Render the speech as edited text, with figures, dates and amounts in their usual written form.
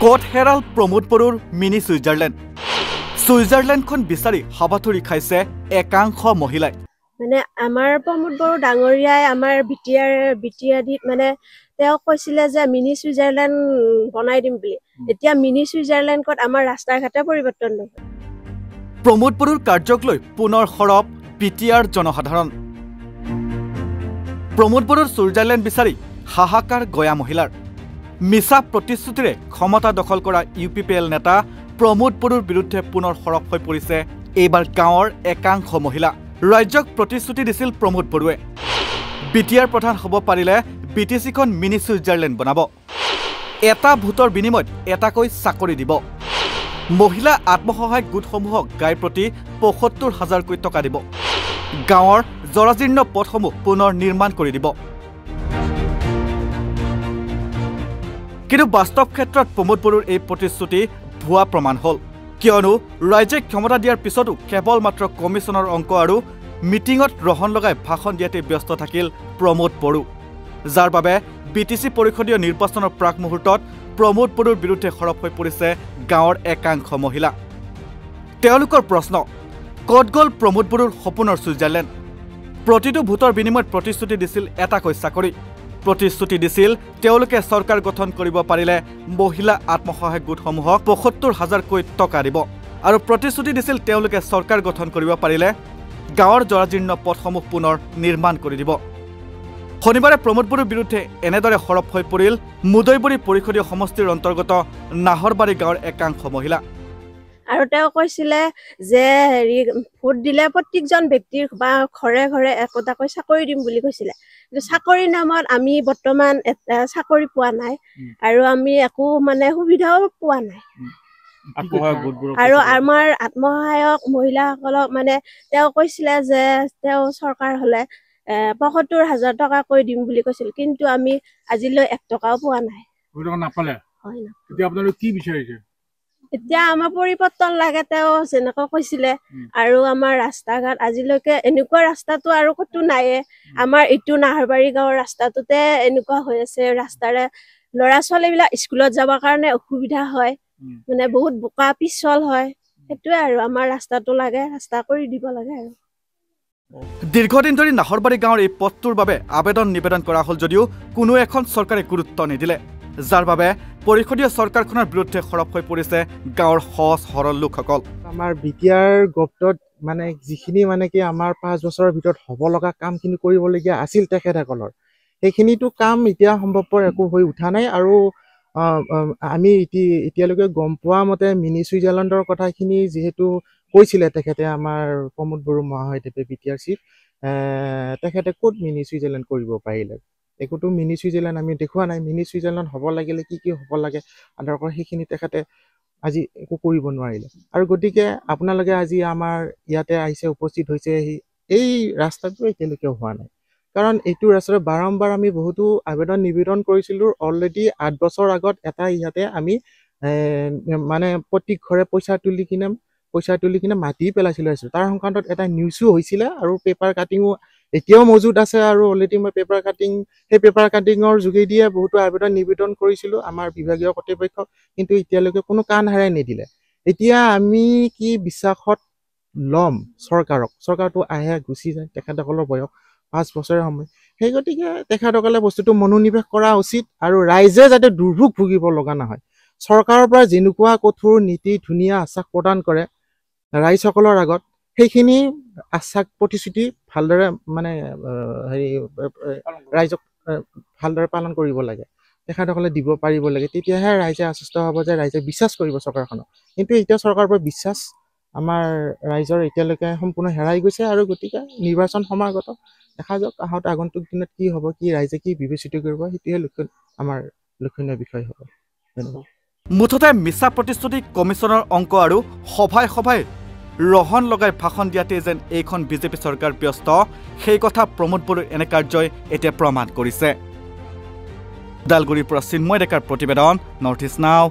কত হেৰাল প্ৰমোদ বড়োৰ মিনি ছুইজাৰলেণ্ড ছুইজাৰলেণ্ডখন বিচাৰি হাবাথুৰি খাইছে একাংশ মহিলাই মানে আমাৰ প্ৰমোদ বড়ো ডাঙৰীয়াই আমাৰ বিটিয়াদিত মানে তেওঁ কৈছিলে যে মিনি ছুইজাৰলেণ্ড বনাই দিম বুলি এতিয়া মিনি ছুইজাৰলেণ্ডত আমাৰ ৰাস্তা ঘাটে পৰিৱৰ্তন হ'ব প্ৰমোদ বড়োৰ কাৰ্যক লৈ পুনৰ সৰব বিটিয়াৰ জনসাধাৰণ প্ৰমোদ বড়োৰ ছুইজাৰলেণ্ড বিচাৰি হাহাকাৰ গয়া মহিলাৰ মিছা প্ৰতিশ্ৰুতিৰে ক্ষমতা দখল কৰা ইউপিপিএল নেতা প্ৰমোদ বড়োৰ বিৰুদ্ধে পুনৰ সৰব হৈ পৰিছে এইবাৰ গাঁৱৰ একাংশ মহিলা ৰাজ্যক প্ৰতিশ্ৰুতি দিছিল প্ৰমোদ বড়োৱে বিটিয়াৰ প্ৰধান হ'ব পাৰিলে বিটিচিখন মিনি ছুইজাৰলেণ্ড বনাব এটা ভোটৰ বিনিময়ত এটাকৈ চাকৰি দিব মহিলা আত্মসহায়ক গোটসমূহক গাই প্ৰতি ৭৫,০০০ টকা দিব গাঁৱৰ জৰাজীৰ্ণ পথসমূহ পুনৰ নিৰ্মাণ কৰি দিব কিন্তু বাস্তৱ ক্ষেত্ৰত প্ৰমোদ বড়োৰ এই প্ৰতিশ্ৰুতি ভুৱা প্ৰমাণ হ'ল কিয়নো ৰাজ্যে ক্ষমতা দিয়াৰ পিছতো কেৱল মাত্ৰ কমিছনৰ অংক আৰু মিটিঙত ৰহন লগাই ভাষণ দিয়াতে ব্যস্ত থাকিল প্ৰমোদ বড়ো যাৰ বাবে বিটিচি পৰিষদীয় নিৰ্বাচনৰ প্ৰাক মুহূৰ্তত প্ৰমোদ বড়োৰ বিৰুদ্ধে সৰব হৈ পৰিছে গাঁৱৰ একাংশ মহিলা তেওঁলোকৰ প্ৰশ্ন কত গ'ল প্ৰমোদ বড়োৰ সপোনৰ ছুইজাৰলেণ্ড প্ৰতিটো ভোটৰ বিনিময়ত প্ৰতিশ্ৰুতি দিছিল এটাকৈ চাকৰি প্ৰতিশ্ৰুতি দিছিল তেওঁলোকে চৰকাৰ গঠন কৰিব পাৰিলে মহিলা আত্মসহায়ক গোটসমূহক ৭৫,০০০ টকা দিব আৰু প্ৰতিশ্ৰুতি দিছিল তেওঁলোকে চৰকাৰ গঠন কৰিব পাৰিলে গাঁৱৰ জৰাজীৰ্ণ পথসমূহ পুনৰ নিৰ্মাণ কৰি দিব শনিবাৰে প্ৰমোদ বড়োৰ বিৰুদ্ধে এনেদৰে সৰব হৈ পৰিল মুদৈবৰী পৰিষদীয় সমষ্টিৰ অন্তৰ্গত নাহৰবাৰী গাঁৱৰ একাংশ মহিলা আৰু তেওঁ কৈছিলে যে ভোট দিলে প্ৰত্যেকজন ব্যক্তিৰ বা ঘৰে ঘৰে একোটাকৈ চাকৰি দিম বুলি কৈছিলে কিন্তু চাকৰি নামত আমি বৰ্তমান চাকৰি পোৱা নাই আৰু আমি একো মানে সুবিধাও পোৱা নাই আৰু আমাৰ আত্মসহায়ক মহিলাসকলক মানে তেওঁ কৈছিলে যে তেওঁ চৰকাৰ হলে ৭৫,০০০ টকাকৈ দিম বুলি কৈছিল কিন্তু আমি আজিলৈ ১ টকাও পোৱা নাই এতিয়া আমাৰ পৰিৱৰ্তন লাগে তেওঁ যেনেকৈ কৈছিলে আৰু আমাৰ ৰাস্তা ঘাট আজিলৈকে এনেকুৱা ৰাস্তাটো আৰু ক'তো নাইয়ে আমাৰ এইটো নাহৰবাৰী গাঁৱৰ ৰাস্তাটোতে এনেকুৱা হৈ আছে ৰাস্তাৰে ল'ৰা ছোৱালীবিলাক স্কুলত যাবৰ কাৰণে অসুবিধা হয় মানে বহুত বোকা পিছল হয় সেইটোৱে আৰু আমাৰ ৰাস্তাটো লাগে ৰাস্তা কৰি দিব লাগে আৰু দীৰ্ঘদিন ধৰি নাহৰবাৰী গাঁৱৰ এই পথটোৰ বাবে আবেদন নিবেদন কৰা হ'ল যদিও কোনো এখন চৰকাৰে গুৰুত্ব নিদিলে যাৰ বাবে পৰিষদীয় চৰকাৰখনৰ বিৰুদ্ধে সৰব হৈ পৰিছে গাঁৱৰ সহজ সৰল লোকসকল আমাৰ বিটিয়াৰ গপ্তত মানে যিখিনি মানে কি আমাৰ ৫ বছৰৰ ভিতৰত হ'ব লগা কামখিনি কৰিবলগীয়া আছিল তেখেতসকলৰ সেইখিনিতো কাম এতিয়া সম্ভৱপৰ একো হৈ উঠা নাই আৰু আমি এতিয়ালৈকে গম পোৱা মতে মিনি ছুইজাৰলেণ্ডৰ কথাখিনি যিহেতু কৈছিলে তেখেতে আমাৰ প্ৰমোদ বড়ো মহাশয়দেৱে বিটিয়াৰ চিফ তেখেতে ক'ত মিনি ছুইজাৰলেণ্ড কৰিব পাৰিলে একোতো মিনি ছুইজাৰলেণ্ড আমি দেখুওৱা নাই মিনি ছুইজাৰলেণ্ড হ'ব লাগিলে কি হ'ব লাগে আদৰ্শ সেইখিনি তেখেতে আজি একো কৰিব নোৱাৰিলে আৰু গতিকে আপোনালোকে আজি আমাৰ ইয়াতে আহিছে উপস্থিত হৈছে এই ৰাস্তাটো এতিয়ালৈকে হোৱা নাই কাৰণ এইটো ৰাস্তাত বাৰম্বাৰ আমি বহুতো আবেদন নিবেদন কৰিছিলোঁ অলৰেডি ৮ বছৰ আগত এটা ইয়াতে আমি মানে প্ৰত্যেক ঘৰে পইচা তুলি কিনে মাটি পেলাইছিলোঁ তাৰ সংক্ৰান্তত এটা নিউজো হৈছিলে আৰু পেপাৰ কাটিঙো এতিয়াও মজুত আছে আৰু অলৰেডি মই পেপাৰ কাটিঙৰ যোগেদিয়ে বহুতো আবেদন নিবেদন কৰিছিলোঁ আমাৰ বিভাগীয় কৰ্তৃপক্ষক কিন্তু এতিয়ালৈকে কোনো কাণ হাৰাই নিদিলে এতিয়া আমি কি বিশ্বাসত ল'ম চৰকাৰটো আহে গুচি যায় তেখেতসকলৰ বয়স ৫ বছৰৰ সময় সেই গতিকে তেখেতসকলে বস্তুটো মনোনিৱেশ কৰা উচিত আৰু ৰাইজে যাতে দুৰ্ভোগ ভুগিব লগা নহয় চৰকাৰৰ পৰা যেনেকুৱা কঠোৰ নীতি ধুনীয়া আশ্বাস প্ৰদান কৰে ৰাইজসকলৰ আগত সেইখিনি আশ্বাস প্ৰতিশ্ৰুতি ভালদৰে মানে ৰাইজক ভালদৰে পালন কৰিব লাগে তেখেতসকলে দিব পাৰিব লাগে তেতিয়াহে ৰাইজে আশ্বস্ত হ'ব যে ৰাইজে বিশ্বাস কৰিব চৰকাৰখনক কিন্তু এতিয়া চৰকাৰৰ পৰা বিশ্বাস আমাৰ ৰাইজৰ এতিয়ালৈকে সম্পূৰ্ণ হেৰাই গৈছে আৰু গতিকে নিৰ্বাচন সমাগত দেখা যাওক আগন্তুক দিনত কি হ'ব কি ৰাইজে কি বিবেচিত কৰিব সেইটোৱে আমাৰ লক্ষণীয় বিষয় হ'ব মুঠতে মিছা প্ৰতিশ্ৰুতি কমিছনৰ অংক আৰু সভাই ৰহন লগাই ভাষণ দিয়াতে যেন এইখন বিজেপি চৰকাৰ ব্যস্ত সেই কথা প্ৰমোদ বড়োৰ এনে কাৰ্যই এতিয়া প্ৰমাণ কৰিছে ওদালগুৰিৰ পৰা চিন্ময় ডেকাৰ প্ৰতিবেদন নৰ্থ ইষ্ট নাও